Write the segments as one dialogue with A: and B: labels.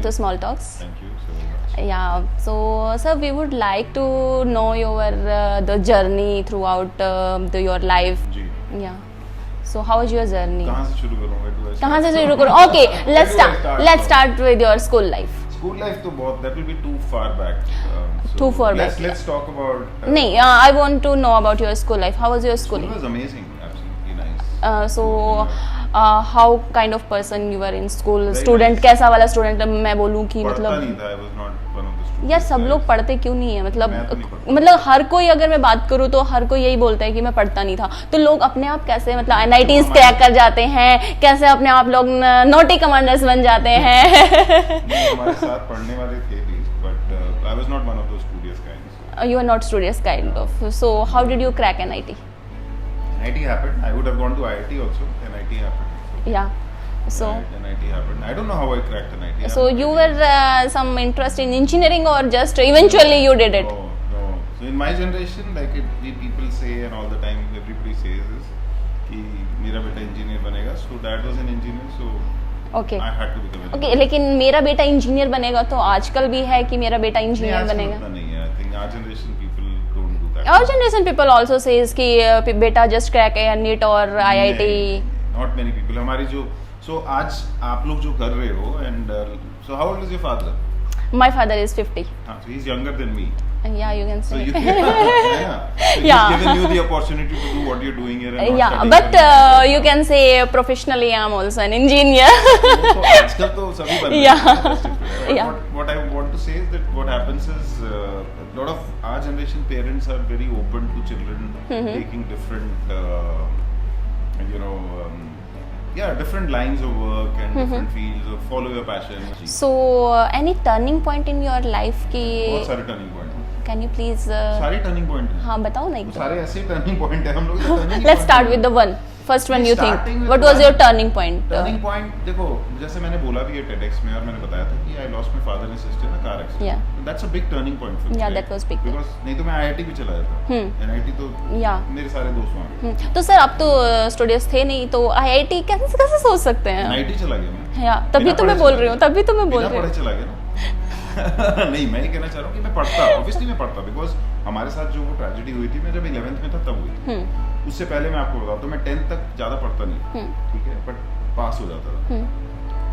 A: to Small Talks.
B: Thank you so much.
A: Yeah, so sir, we would like to know your the journey throughout your life.
B: Ji
A: Yeah. So how was your journey?
B: कहाँ से शुरू करूँ? Where do I start?
A: कहाँ से शुरू करूँ? Okay, let's start with your school life.
B: School life तो बहुत that will be too far back.
A: Too far back.
B: Let's talk about.
A: नहीं, I want to know about your school life. How was your school
B: School
A: life?
B: was amazing, absolutely nice.
A: So how kind of person you were in school?
B: Very
A: Student
B: nice.
A: कैसा वाला student मैं बोलूँ कि
B: पढ़ता
A: मतलब
B: नहीं था, I was not one of the students.
A: यार सब लोग पढ़ते क्यों नहीं है
B: मैं तो नहीं
A: मतलब
B: पढ़ता।
A: मतलब हर कोई अगर मैं बात करूँ तो हर कोई यही बोलता है कि मैं पढ़ता नहीं था तो लोग अपने आप कैसे मतलब NITs क्रैक कर जाते हैं कैसे अपने आप लोग नोटी कमांडर्स बन जाते हैं
B: नहीं, हमारे साथ पढ़ने वाले थे भी, but I was not one of those studious kinds.
A: You are not studious kind of. So how did you crack NIT?
B: NIT happened. I would have gone to IIT also. NIT happened.
A: Yeah. So
B: Right, NIT happened. I don't know how I cracked NIT.
A: so you were some interest in engineering or just eventually you did it?
B: No. So in my generation, like people say and all the time, everybody says is कि मेरा बेटा engineer बनेगा. So dad was an engineer, so
A: Okay.
B: I had to become an
A: okay
B: engineer.
A: लेकिन मेरा बेटा engineer बनेगा तो आजकल भी है कि मेरा बेटा
B: नहीं,
A: इंजीनियर
B: आजकल
A: बनेगा
B: उतना नहीं है. I think our generation people don't do that.
A: और जनरेशन पीपल आल्सो सेज कि बेटा जस्ट क्रैक है नीट और IIT
B: Not many people. हमारी जो so आज आप लोग जो कर रहे हो and so how old is your father?
A: My father is 50
B: हाँ, so he's younger than me.
A: या यू कैन
B: So
A: से
B: you so
A: Yeah.
B: he's given you the opportunity to do what you're doing here. And not
A: या
B: studying
A: but
B: and-
A: you can से professionally I am also an engineer
B: तो आजकल तो सभी बन रहे
A: Yeah.
B: हैं, that's different. But
A: Yeah.
B: what I want to say is that what happens is a lot of our generation parents are very open to children taking different different lines of work and different fields of follow your passion.
A: So any turning point in your life की
B: बहुत सारे turning point हैं,
A: can you please
B: सारे turning point हैं.
A: हाँ बताओ ना एक
B: वो सारे ऐसे टर्निंग पॉइंट है हम लोग.
A: Let's start with the one first one you
B: Starting
A: think
B: with
A: what was
B: one.
A: Your turning point
B: turning point देखो, जैसे मैंने बोला भी है TEDx में और मैंने बताया था कि I lost my father and sister in a car
A: Yeah.
B: Accident. That's a big turning point for me.
A: Yeah, that was big.
B: Because नहीं तो मैं IIT भी चला जाता. NIT तो
A: Yeah.
B: मेरे सारे दोस्त वहाँ गए.
A: तो सर आप तो स्टूडियोस थे नहीं तो IIT कैसे कैसे सोच सकते हैं
B: NIT चला गया मैं.
A: या तभी
B: बिना
A: तो मैं
B: पढ़े
A: बोल
B: चला
A: रही हूँ
B: गया.
A: तभी तो मैं बोल
B: बिना
A: रही
B: पढ़े
A: हूँ
B: चला गया ना. नहीं, मैं ये कहना चाह रहा हूँ कि मैं पढ़ता, ऑब्वियसली मैं पढ़ता, बिकॉज हमारे साथ जो वो ट्रेजेडी हुई थी, मैं जब 11th में था तब हुई थी. उससे पहले मैं आपको बताता हूँ, मैं 10th तक ज़्यादा पढ़ता नहीं, ठीक है, बट पास हो जाता था.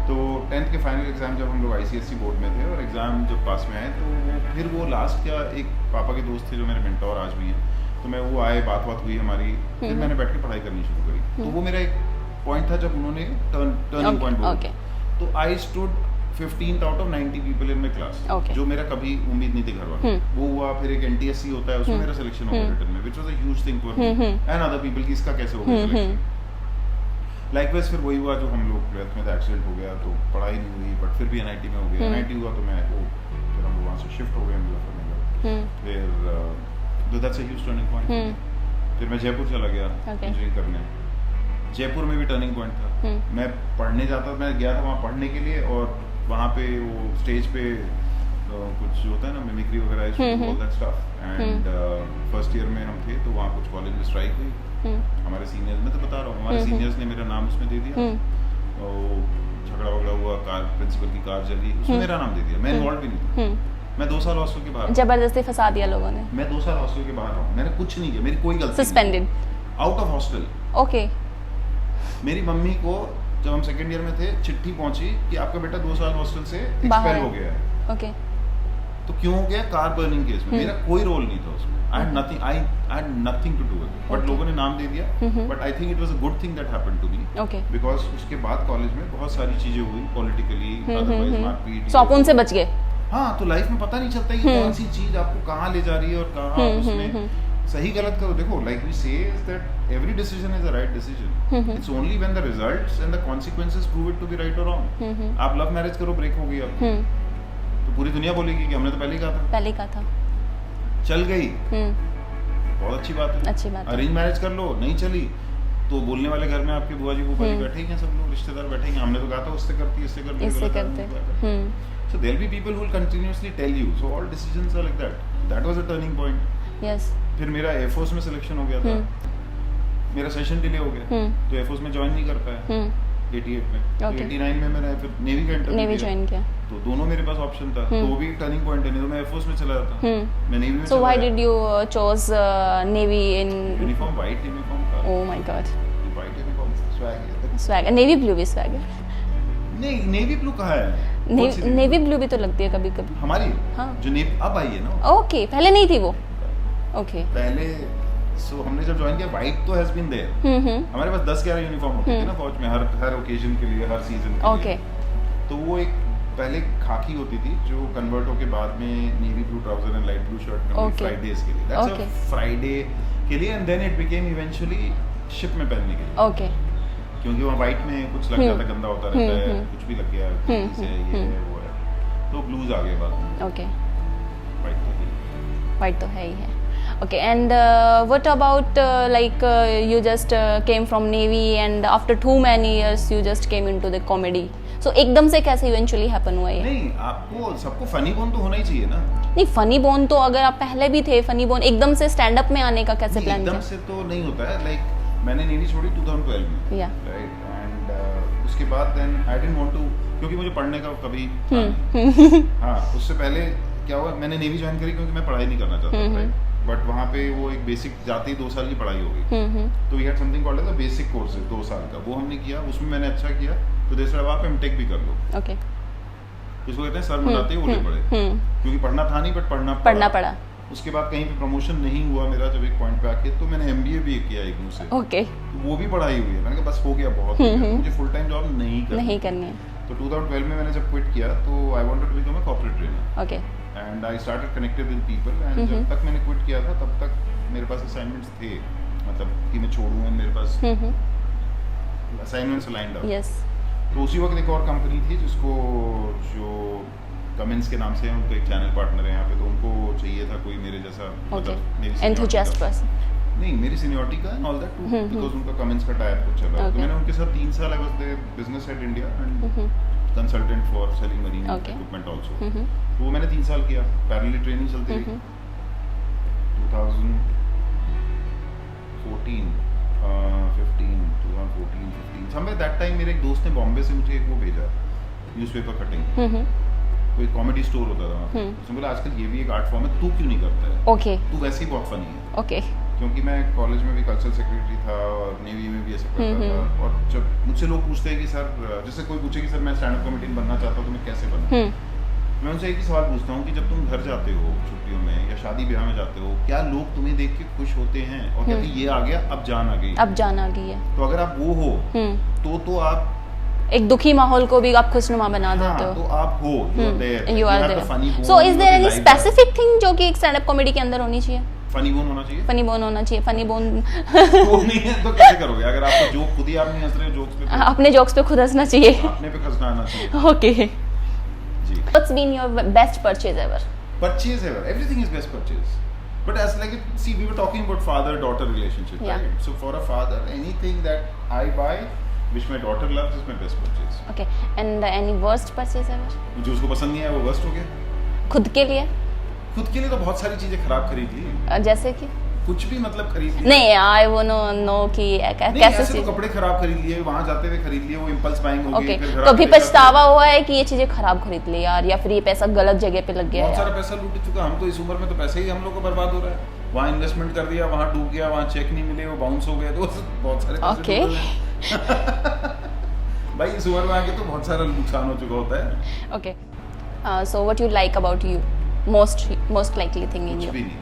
B: तो 10th के फाइनल एग्जाम जब हम लोग ICSE बोर्ड में थे और एग्जाम जब पास में आए तो फिर वो लास्ट का एक पापा के दोस्त थे जो मेरे मेंटोर आज भी हैं, तो मैं वो आए, बात हुई हमारी, फिर मैंने बैठ के पढ़ाई करनी शुरू करी. तो वो मेरा एक पॉइंट था जब उन्होंने टर्निंग पॉइंट बोला.
A: okay.
B: तो I stood 15th out of 90 people in my class,
A: Okay.
B: जो मेरा कभी उम्मीद नहीं थी घर वालों. वो हुआ, फिर एक NTSC होता है, उसमें मेरा सिलेक्शन हो गया रिटन में, which was a huge thing for me and other people कि इसका कैसे हो गया सिलेक्शन. लाइकवाइज फिर वही हुआ जो हम लोग 12th में एक्सीडेंट हो गया, तो पढ़ाई नहीं हुई, बट फिर भी NIT में हो गया. NIT हुआ तो मैं फिर हम लोग वहाँ से शिफ्ट हो गए मुजफ्फरनगर. फिर तो that's a huge turning point. फिर मैं जयपुर चला गया इंजीनियरिंग करने. जयपुर में भी टर्निंग पॉइंट था. मैं पढ़ने जाता, मैं गया था वहाँ पढ़ने के लिए, और वहाँ पे वो स्टेज पे कुछ होता है ना, मिमिक्री वगैरह, all that stuff. And first year में हम थे तो वहाँ कुछ कॉलेज में स्ट्राइक हुई. हमारे सीनियर्स, मैं तो बता रहा हूँ, हमारे सीनियर्स ने मेरा नाम उसमें दे दिया. और झगड़ा वगड़ा हुआ, कार प्रिंसिपल की कार जली, उसमें मेरा नाम दे दिया. मैं इन्वॉल्व भी नहीं था. मैं 2 साल हॉस्टल के बाहर,
A: जबरदस्ती फंसा दिया लोगों ने.
B: मैं 2 साल हॉस्टल के बाहर रहा. मैंने कुछ नहीं किया, मेरी कोई गलती नहीं.
A: Suspended.
B: Out of hostel.
A: Okay.
B: मेरी मम्मी को जब हम सेकंड ईयर में थे चिट्ठी पहुंची कि आपका बेटा 2 साल हॉस्टल से
A: बाहर
B: एक्सपेल
A: है.
B: हो गया है.
A: ओके.
B: तो क्यों हो गया? कार बर्निंग केस में. मेरा कोई रोल नहीं था उसमें. I had nothing to do with it, but लोगों ने नाम दे दिया. But I think it was a good thing that happened to me,
A: okay.
B: Because उसके बाद कॉलेज में बहुत सारी चीजें हुई पॉलिटिकली, अदरवाइज मारपीट.
A: सो आप उनसे बच गए.
B: हाँ, तो लाइफ में पता नहीं चलता कि कौन सी चीज आपको कहाँ ले जा रही है और कहाँ उसमें सही गलत करो. देखो, like we say is that every decision is a right decision. It's only when the results and the consequences prove it to be right और रॉन्ग. आप लव मैरिज करो, ब्रेक हो गई आपकी, तो पूरी दुनिया बोलेगी कि हमने तो पहले ही कहा था.
A: पहले का था.
B: चल गई, बहुत अच्छी बात है.
A: अच्छी बात है.
B: अरेंज मैरिज कर लो, नहीं चली तो बोलने वाले घर में आपके बुआ जी फूफा जी बैठे हैं, सब लोग रिश्तेदार बैठे हैं, हमने तो कहा था उससे करती, इससे करती,
A: इससे करते.
B: So there'll be people who will continuously tell you. So all decisions are like that. That was a turning point.
A: Yes.
B: फिर मेरा एयरफोर्स में सिलेक्शन हो गया था. मेरा सेशन डिले हो गया, तो एयरफोर्स में ज्वाइन नहीं कर पाया. 88 में। तो
A: Okay.
B: 89 में मैंने फिर नेवी का इंटरव्यू
A: नेवी
B: दिया।
A: ज्वाइन किया।
B: तो दोनों मेरे पास ऑप्शन था, तो वो भी टर्निंग पॉइंट है, नहीं तो मैं एयरफोर्स में चला जाता। मैं नेवी में
A: So why did you chose navy in?
B: Uniform white uniform था।
A: Oh my God.
B: White uniform swag है।
A: Swag. Navy blue भी swag है।
B: नहीं नेवी ब्लू कहाँ है? कौन सी navy
A: नेवी
B: blue?
A: ब्लू भी तो लगती है कभी कभी।
B: हमारी
A: हाँ।
B: जो नेवी अब आई है ना,
A: ओके, पहले नहीं थी वो। ओके।
B: पहले सो हमने जब ज्वाइन किया वाइट तो हैज बीन देयर। हमारे पास 10-11 यूनिफॉर्म होते थे ना फौज में, हर ओकेजन के लिए, हर सीजन के
A: ओके।
B: लिए। तो वो एक पहले खाकी होती थी जो कन्वर्ट होके बाद में navy blue trouser and light blue shirt में
A: Okay.
B: फ्राइडेज के लिए, दैट्स
A: Okay.
B: अ फ्राइडे के लिए, and then it became eventually ship में पहनने के लिए,
A: ओके।
B: क्योंकि वहाँ वाइट में कुछ लग जाता है, गंदा होता रहता है, कुछ भी लग गया से ये है वो है, तो ब्लूज आ गए बाद में,
A: ओके।
B: वाइट तो थी।
A: वाइट तो है ही है। Okay, and what about like you just came from Navy and after too many years you just came into the comedy. So एकदम से कैसे eventually happen हुआ ये?
B: नहीं, आपको सबको फनी बोन तो होना ही चाहिए ना।
A: नहीं, फनी बोन तो अगर आप पहले भी थे, फनी बोन एकदम से स्टैंड अप में आने का कैसे
B: नहीं,
A: प्लान
B: एकदम
A: किया?
B: से तो नहीं होता है, लाइक मैंने नेवी छोड़ी 2012 में,
A: या
B: राइट, एंड उसके बाद then I didn't want to, क्योंकि मुझे पढ़ने का कभी था नहीं। हाँ, उससे पहले क्या हुआ, मैंने नेवी ज्वाइन करी क्योंकि मैं पढ़ाई नहीं करना चाहता था, राइट, बट वहाँ पे वो एक बेसिक जाते ही 2 साल की पढ़ाई हो गई, तो we had something called as a basic course 2 साल का, वो हमने किया, उसमें मैंने अच्छा किया, तो दूसरा अब आप एमटेक भी कर लो,
A: ओके।
B: इसको कहते हैं सर मुड़ाते ही ओले पड़े, क्योंकि पढ़ना था नहीं बट पढ़ना
A: पड़ा।
B: उसके बाद कहीं पे प्रमोशन नहीं हुआ मेरा, जब एक पॉइंट पे आके, तो मैंने एमबीए भी किया एक से,
A: ओके।
B: तो वो भी पढ़ाई हुई है, मैंने कहा बस हो गया, बहुत हो गया, मुझे फुल टाइम जॉब नहीं करनी
A: है।
B: तो 2012 में मैंने जब क्विट किया तो I wanted to become a corporate trainer,
A: okay.
B: And I started connected with people, and जब तक मैंने क्विट किया था तब तक मेरे पास असाइनमेंट्स थे, मतलब कि मैं छोड़ूं, मेरे पास असाइनमेंट्स लाइंड अप।
A: यस।
B: तो उसी वक्त एक और कंपनी थी जिसको, जो कमेंट्स के नाम से है, उनका एक चैनल पार्टनर है यहाँ पे, तो उनको चाहिए था कोई मेरे जैसा,
A: ओके।
B: मेरी
A: एंथुसियास्ट पर्सन।
B: नहीं, मेरी सीनियरिटी का and all that too, because उनका कमेंट्स का टाइप कुछ चल रहा है, तो मैंने उनके साथ 3 साल I was their business head India and consultant for selling marine equipment also, तो वो मैंने 3 साल किया, पैरेलल ट्रेनिंग चलती रही। 2014 15 समवेयर दैट टाइम मेरे एक दोस्त ने बॉम्बे से मुझे एक वो भेजा, न्यूज़पेपर कटिंग, कोई कॉमेडी स्टोर होता था वहाँ पे, उसने बोला आजकल ये भी एक आर्ट फॉर्म है, तू क्यों नहीं करता है,
A: ओके।
B: तू वैसे ही बहुत फनी है।
A: ओके।
B: क्योंकि मैं कॉलेज में भी कल्चरल सेक्रेटरी था और नेवी में भी ऐसा करता था, और जब मुझसे लोग पूछते हैं कि सर, जैसे कोई पूछे कि सर मैं स्टैंड अप कॉमेडियन बनना चाहता हूँ तो मैं कैसे बनूँ, मैं उनसे एक ही सवाल पूछता हूँ कि जब तुम घर जाते हो छुट्टियों में या शादी ब्याह में जाते हो, क्या लोग तुम्हें देख के खुश होते हैं और कहते हैं ये आ गया, अब जान आ गई,
A: अब जान आ गई है,
B: तो अगर आप वो हो तो आप
A: एक दुखी माहौल को भी आप खुशनुमा बना देते हो,
B: तो आप हो,
A: you are there. So is there any specific thing जो कि एक स्टैंड अप कॉमेडी के अंदर होनी चाहिए?
B: फनी बोन होना चाहिए।
A: फनी बोन होना चाहिए। फनी बोन
B: वो नहीं है तो कैसे करोगे, अगर आपको जोक खुद ही आप नहीं हंस रहे हो जोक्स पे, तो
A: अपने जोक्स पे खुद हंसना चाहिए।
B: अपने पे हंसना आना चाहिए।
A: ओके।
B: जी।
A: What's been your best purchase ever?
B: Purchase ever, everything is best purchase, but as like see, we were talking about father-daughter relationship,
A: Yeah.
B: right? So for a father, anything that I buy which my daughter loves is my best purchase.
A: Okay. And any worst purchase ever?
B: जो उसको पसंद नहीं आया वो worst हो गया।
A: खुद के लिए?
B: खुद के लिए तो बहुत सारी चीजें खराब खरीद ली,
A: जैसे कि
B: कुछ भी मतलब खरीद लिया।
A: नहीं, आई वो नो कि
B: नहीं,
A: कैसे
B: ऐसे
A: चीज।
B: तो कपड़े खराब खरीद लिए, वहां जाते हुए खरीद लिए, वो इम्पल्स बाइंग हो गई,
A: ओके।
B: फिर घर
A: कभी
B: आके देखा
A: पछतावा हुआ है कि ये चीजें खराब खरीद ली यार, या फिर ये पैसा गलत जगह पे लग गया
B: बहुत
A: यार?
B: सारा पैसा लूट चुका, हम तो इस उम्र में तो पैसे ही हम लोग को बर्बाद हो रहा है, वहाँ इन्वेस्टमेंट कर दिया, वहाँ डूब गया, वहाँ चेक नहीं मिले, वो बाउंस हो गए, तो बहुत सारे पैसे
A: ओके।
B: डूब गए। भाई इस उम्र में आके तो बहुत सारा नुकसान हो चुका होता है।
A: Okay. So what you like about you, most likely thing in
B: कुछ
A: यू?
B: भी नहीं।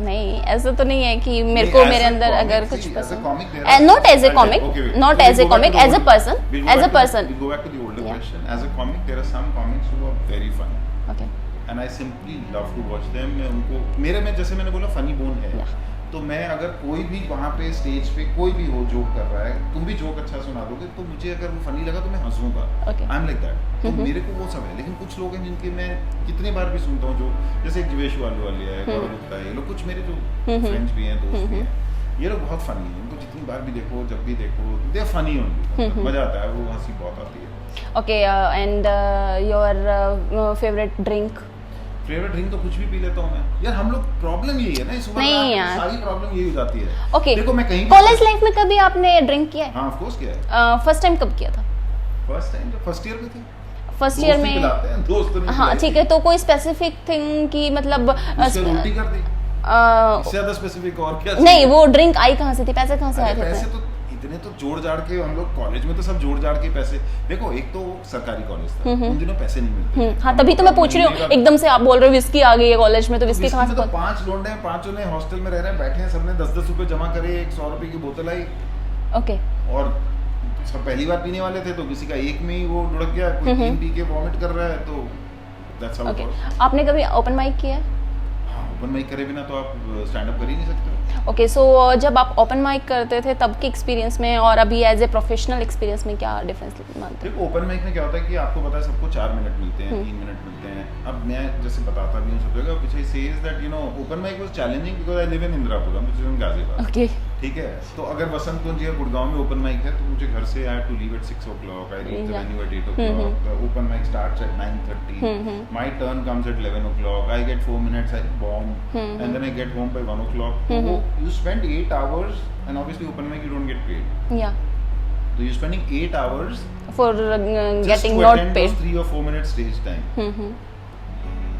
A: नहीं, ऐसा तो नहीं है कि मेरे
B: नहीं,
A: को
B: as
A: मेरे
B: a
A: अंदर
B: comic,
A: अगर
B: see,
A: कुछ
B: as a
A: पसंद,
B: comic there are-
A: not as a comic,
B: Okay, wait.
A: Not
B: So
A: as a
B: we'll go back
A: comic,
B: to the
A: as a
B: older-
A: person,
B: we'll go
A: as a
B: back to-
A: person.
B: we'll go back to the older
A: Yeah.
B: question. As a comic, there are some comics who are very funny.
A: Okay.
B: And I simply love to watch them. मैं उनको, मेरे में जैसे मैंने बोला funny bone है,
A: Yeah.
B: तो मैं अगर कोई भी वहाँ पे स्टेज पे कोई भी हो जोक कर रहा है, तुम भी जोक अच्छा सुना दोगे, तो मुझे अगर वो फनी लगा तो मैं हंसूंगा।
A: Okay.
B: I am like that. तो मेरे को वो सब है, लेकिन कुछ लोग हैं जिनके मैं कितने बार भी सुनता हूँ, जो जैसे एक जीवेश वाले है, गौरव गुप्ता है, ये लोग कुछ मेरे जो फ्रेंड्स भी हैं, दोस्त भी हैं, ये लोग बहुत फनी हैं, इनको जितनी बार भी देखो, जब भी देखो, दे आर फनी ओनली, मजा आता है, वो हंसी बहुत आती है।
A: Okay. And your favourite drink?
B: Favourite drink तो कुछ भी पी लेता हूँ मैं यार। हम लोग प्रॉब्लम यही है ना इस उम्र
A: नहीं
B: में,
A: यार।
B: सारी प्रॉब्लम यही हो जाती है।
A: ओके,
B: देखो मैं कहीं
A: कॉलेज लाइफ में कभी आपने ड्रिंक किया है?
B: हाँ ऑफ कोर्स किया है।
A: फर्स्ट टाइम कब किया था?
B: फर्स्ट टाइम जब फर्स्ट ईयर में थे।
A: फर्स्ट ईयर में?
B: दोस्त तो नहीं
A: हाँ ठीक है, तो कोई स्पेसिफिक थिंग की मतलब
B: उल्टी कर दी, इससे ज्यादा स्पेसिफिक और क्या?
A: नहीं, वो ड्रिंक आई कहाँ से थी, पैसे कहाँ से आए थे?
B: पैसे तो इतने तो जोड़ जाड़ के हम लोग कॉलेज में तो सब जोड़ जाड़ के पैसे, देखो एक तो सरकारी कॉलेज था, उन दिनों पैसे नहीं मिलते।
A: हाँ तभी तो मैं पूछ रही हूँ, एकदम से आप बोल रहे हो विस्की आ गई है कॉलेज में, तो विस्की कहाँ से?
B: तो 5 लोंडे हैं, 5 ने हॉस्टल में रह रहे हैं, बैठे हैं, सबने 10-10 रुपए जमा करे, 100 रुपए की बोतल आई।
A: ओके।
B: और सब पहली बार पीने वाले थे, तो किसी का एक में ही वो लुढ़क गया, कोई 3 पी के वॉमिट कर रहा है, तो दैट्स हाउ इट वाज।
A: आपने कभी ओपन माइक किया है?
B: ओपन माइक करे बिना तो आप स्टैंड अप कर ही नहीं सकते।
A: ओके, सो जब आप ओपन माइक करते थे तब के एक्सपीरियंस में और अभी एज ए प्रोफेशनल एक्सपीरियंस में क्या डिफरेंस मानते हैं?
B: देखो ओपन माइक में क्या होता है कि आपको पता है सबको 4 मिनट मिलते हैं, 3 मिनट मिलते हैं। अब मैं जैसे बताता भी हूँ सब जगह, which I says that you know open mic was challenging because I live in Indirapuram, which is in Ghaziabad.
A: Okay,
B: ठीक है, तो अगर वसंत कुंज या गुड़गांव में ओपन माइक है तो मुझे घर से I have to leave at 6 o'clock, I reach the venue at 8 o'clock, open mic starts at 9:30, my turn comes at 11 o'clock, I get 4 minutes, I bomb, and then I get home by 1 o'clock. So you spend 8 hours, and obviously open mic you don't get paid.
A: Yeah.
B: So you're spending 8 hours
A: For
B: just
A: getting
B: to
A: not
B: attend
A: paid.
B: those 3 or 4 minutes stage time.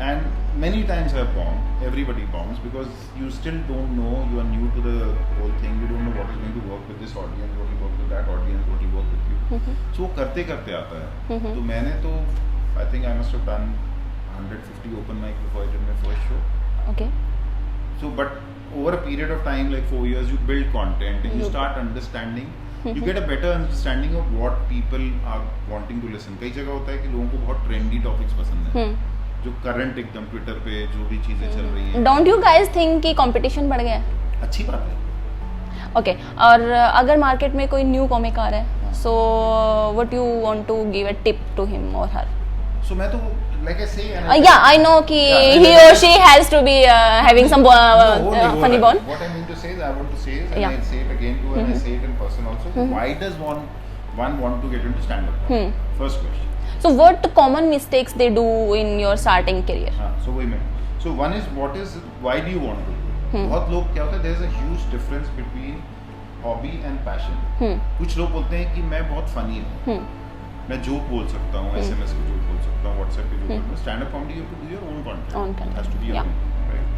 B: And many times I've bombed. Everybody bombs because you still don't know. You are new to the whole thing. You don't know what is going to work with this audience, what will work with that audience, what will work with you. So वो करते करते आता है. तो मैंने तो I think I must have done 150 open mic before I did my first show.
A: Okay.
B: So but over a period of time like 4 years you build content and you start understanding. You get a better understanding of what people are wanting to listen. कई जगह होता है कि लोगों को बहुत trendy topics पसंद है. जो करंट एकदम ट्विटर पे जो भी चीजें चल रही हैं।
A: डोंट यू गाइस थिंक कि कंपटीशन बढ़ गया है?
B: अच्छी बात है।
A: ओके, और अगर मार्केट में कोई न्यू कॉमिक आ रहा है, so what you want to give a tip to him और हर?
B: सो मैं तो लाइक आई से
A: या आई नो कि he or she has to be having some funny bone.
B: What I mean to say is I want to say is and I say it again too and I say it in person also. Why does one want to get into stand up? First question.
A: So what common mistakes they do in your starting career?
B: हाँ, so वही मैं. So one is why do you want to do it? बहुत लोग क्या होता है, there is a huge difference between hobby and passion. कुछ लोग बोलते हैं कि मैं बहुत funny हूँ, मैं जोक बोल सकता हूँ, SMS पे जोक बोल सकता हूँ, WhatsApp पे जोक बोल सकता हूँ. Stand up comedy you have to do your own content. It has to be your own, right?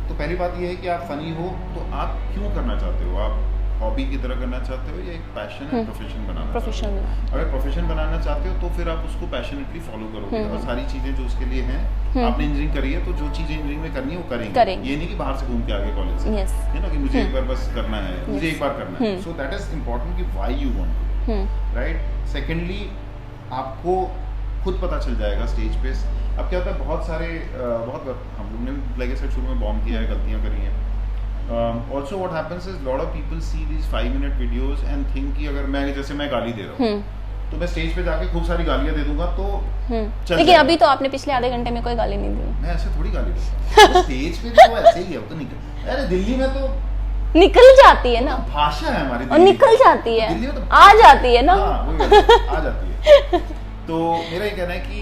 B: तो पहली बात ये है कि आप funny हो तो आप क्यों करना चाहते हो? आप हॉबी की तरह करना चाहते हो या एक पैशन है प्रोफेशन बनाना चाहते हो? अगर प्रोफेशन बनाना चाहते हो तो फिर आप उसको पैशनेटली फॉलो करोगे और सारी चीजें जो उसके लिए हैं, आपने इंजीनियरिंग करी है तो जो चीजें इंजीनियरिंग में करनी है वो करेंगे. ये नहीं कि बाहर से घूम के आगे कॉलेज से, है ना, कि मुझे एक बार बस करना है, मुझे एक बार करना है. सो दैट इज इम्पोर्टेंट कि why you want to, right. Secondly आपको खुद पता चल जाएगा स्टेज पे. अब क्या होता है, बहुत सारे हम लोग ने लाइक ऐसे शुरू में बॉम्ब किया है, गलतियां करी हैं. Also what happens is lot of people see these 5-minute videos and think कि अगर मैं जैसे मैं गाली दे रहा हूँ तो मैं स्टेज पे जाके खूब सारी गालियाँ दे दूंगा तो चल.
A: लेकिन अभी तो आपने पिछले आधे घंटे में कोई गाली नहीं दी.
B: मैं ऐसे थोड़ी गाली दूँ स्टेज पे, तो ऐसे ही है वो तो निकल. अरे दिल्ली में तो
A: निकल जाती है ना,
B: भाषा है हमारी
A: और निकल जाती है,
B: दिल्ली में तो
A: आ जाती है ना.
B: आ जाती है. तो मेरा ये कहना है कि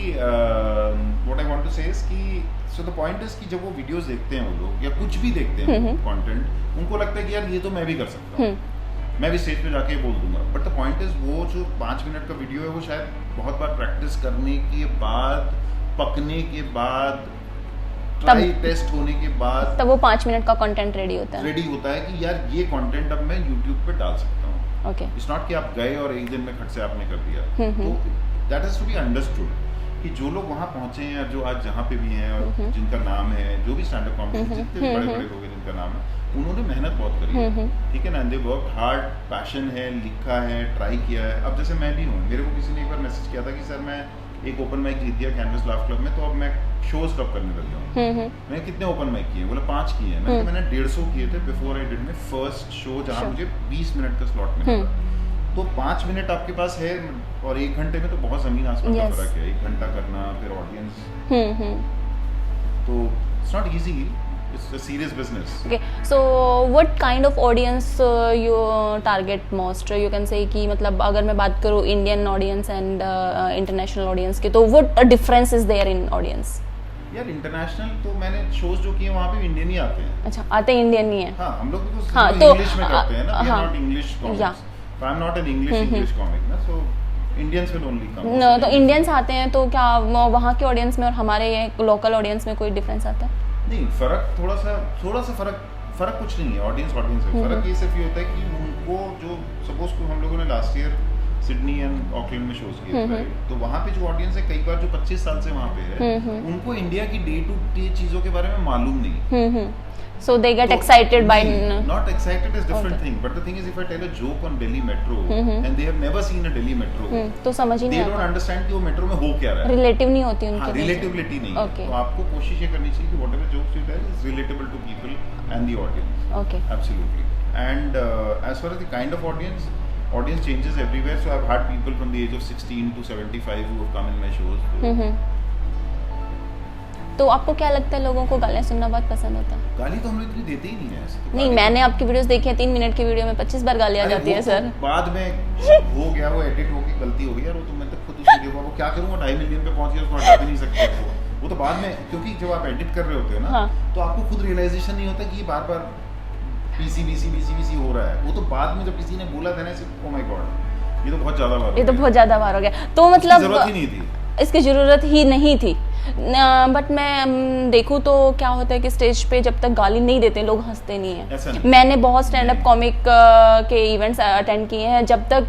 B: व्हाट आई वांट टू से इज कि सो द पॉइंट इज कि जब वो वीडियोस देखते हैं वो लोग या कुछ भी देखते हैं कंटेंट, उनको लगता है कि यार ये तो मैं भी कर सकता हूँ, मैं भी स्टेज पे जाके बोल दूंगा. बट द पॉइंट इज वो जो 5 मिनट का वीडियो है वो शायद बहुत बार प्रैक्टिस करने के बाद, पकने के बाद, ट्राई टेस्ट होने के बाद
A: तब वो 5 मिनट का कंटेंट रेडी होता
B: है कि यार ये कंटेंट अब मैं यूट्यूब पे डाल सकता हूँ.
A: ओके,
B: इट्स नॉट कि आप गए और एक दिन में खट से आपने कर दिया. तो that has to be understood कि जो लोग वहाँ पहुंचे हैं, जो आज जहाँ पे भी हैं और जिनका नाम है, जो भी स्टैंड अप कॉमेडी जितने बड़े बड़े लोग हैं जिनका नाम है, उन्होंने मेहनत बहुत करी है. ठीक है ना, दे वर्क हार्ड, पैशन है, लिखा है, ट्राई किया है. अब जैसे मैं भी हूँ, मेरे को किसी ने एक बार मैसेज किया था कि सर मैं एक ओपन माइक जीत दिया कैनवस लाफ क्लब में, तो अब मैं शोज कब करने लग जाऊँ. मैंने कितने ओपन माइक किए? बोला 5 किए हैं. मैंने 150 किए थे before I did my first show, जहाँ मुझे 20 मिनट का स्लॉट मिला. तो 5 मिनट आपके पास है और 1 घंटे में तो बहुत जमीन आसमान का फर्क है. 1 घंटा करना, फिर ऑडियंस, तो it's not easy, it's a serious business.
A: Okay, so what kind of audience you target most? You can say कि मतलब अगर मैं बात करूँ Indian audience and international audience की, तो what difference is there in audience?
B: यार इंटरनेशनल तो मैंने शोज जो किए वहाँ पे इंडियन ही आते हैं।
A: अच्छा, आते इंडियन ही है।
B: हाँ, हम लोग भी
A: हाँ,
B: तो इंग्लिश में करते हैं ना, वी
A: हाँ,
B: are not English comics,
A: yeah.
B: So I am not an English comic ना, so Indians will only come.
A: तो इंडियंस आते हैं तो क्या वहाँ के ऑडियंस में और हमारे लोकल ऑडियंस में कोई डिफरेंस आता है?
B: नहीं, फर्क थोड़ा सा फर्क कुछ नहीं है, ऑडियंस है। फर्क ये सिर्फ ये होता है कि उनको जो सपोज को हम लोगों ने last year Sydney and Auckland में शोज किए थे, तो वहाँ पे जो ऑडियंस है कई बार जो 25 साल से वहाँ पे है, उनको इंडिया की डे टू डे चीजों के बारे में मालूम नहीं।
A: So they get excited by
B: not excited is different thing, but the thing is if I tell a joke on Delhi Metro and they have never seen a Delhi Metro,
A: तो समझ ही नहीं
B: they
A: आता,
B: don't understand कि वो metro में हो क्या रहा है,
A: रिलेटिव नहीं होती उनके बीच।
B: रिलेटिविटी नहीं है।
A: Okay.
B: तो आपको कोशिश ये करनी चाहिए कि whatever jokes you tell is relatable to people and the audience.
A: Okay.
B: Absolutely. And as far as the kind of audience changes everywhere. So I've had people from the age of 16 to 75 who have come in my shows.
A: तो आपको क्या लगता है लोगों को गालियाँ सुनना बहुत पसंद होता है?
B: गाली तो हम लोग इतनी देते ही नहीं है ऐसे तो।
A: नहीं, मैंने आपकी वीडियोस देखी है, 3 मिनट की वीडियो में 25 बार गालियाँ जाती है सर।
B: बाद में हो गया, वो एडिट होके गलती हो गई यार, वो तो मैं तो खुद उस वीडियो को क्या करूँगा, 2.5 मिलियन पे पहुंच गया, उसको हटा भी नहीं सकते वो तो बाद में, क्योंकि जब आप एडिट कर रहे होते हो ना, तो आपको खुद रियलाइजेशन नहीं होता कि ये बार बार बीसी हो रहा है। वो तो बाद में जब किसी ने बोला था ना, ओ माय गॉड, ये तो बहुत ज्यादा बार हो गया, तो मतलब जरूरत ही नहीं थी,
A: इसकी ज़रूरत ही नहीं थी। बट मैं देखूँ तो क्या होता है कि स्टेज पे जब तक गाली नहीं देते लोग हंसते नहीं हैं। मैंने बहुत स्टैंड अप कॉमिक के इवेंट्स अटेंड किए हैं, जब तक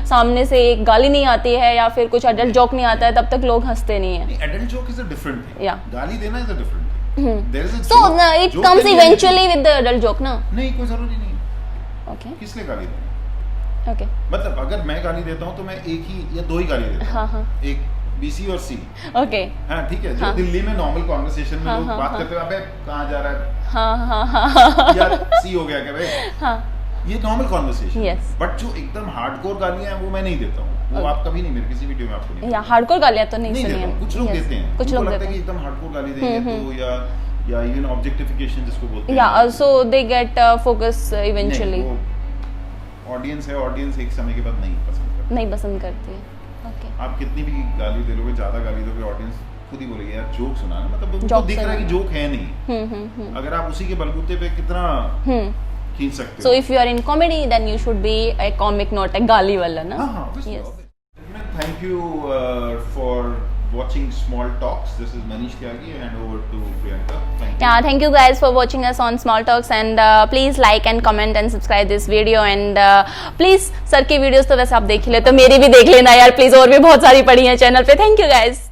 A: सामने से एक गाली नहीं आती है या फिर कुछ अडल्ट जोक नहीं आता है तब तक लोग हंसते नहीं हैं।
B: Adult joke is a different thing,
A: या
B: गाली देना is a different thing. There is a
A: so it comes eventually with the adult joke ना?
B: नहीं, कोई जरूरी नहीं।
A: ओके,
B: किस लिए गाली देना?
A: ओके,
B: मतलब अगर मैं गाली देता हूँ तो मैं एक ही या दो ही गाली देता हूँ।
A: हाँ हाँ,
B: एक बीसी और सी।
A: ओके,
B: हाँ ठीक है, जो दिल्ली में नॉर्मल कॉन्वर्सेशन में लोग बात करते हैं, अबे कहाँ जा रहा है,
A: हाँ,
B: या सी हो गया क्या भाई,
A: हाँ,
B: ये नॉर्मल कॉन्वर्सेशन।
A: Yes.
B: बट जो एकदम हार्डकोर गालियां हैं वो मैं नहीं देता हूँ, वो आप कभी नहीं, मेरे किसी वीडियो में आपको नहीं
A: या हार्डकोर गालियाँ तो नहीं सुनी
B: देता हूँ।
A: है।
B: कुछ लोग देते हैं,
A: कुछ
B: उनको
A: लोग
B: लगता
A: देते
B: है कि
A: हैं,
B: एकदम हार्डकोर गाली देंगे तो या इवन ऑब्जेक्टिफिकेशन जिसको बोलते हैं,
A: yeah so they get focus eventually.
B: Audience है, ऑडियंस एक समय के बाद नहीं पसंद
A: करती है। ओके,
B: आप कितनी भी गाली दे लोगे, ज्यादा गाली दोगे, ऑडियंस खुद ही बोलेगी यार जोक सुना ना, मतलब उनको दिख रहा है कि जोक है नहीं। अगर आप उसी के बलबूते पे कितना खींच सकते हो।
A: So if you are in comedy then you should be a comic, not a गाली वाला ना।
B: हाँ, thank you for watching Small Talks. This is Manish Tyagi and over to Priyanka. Thank you.
A: Yeah, thank you guys for watching us on Small Talks and please like and comment and subscribe this video and please sir की videos तो वैसे आप देख ही ले, तो मेरी भी देख लेना यार प्लीज, और भी बहुत सारी पड़ी हैं चैनल पे। Thank you guys.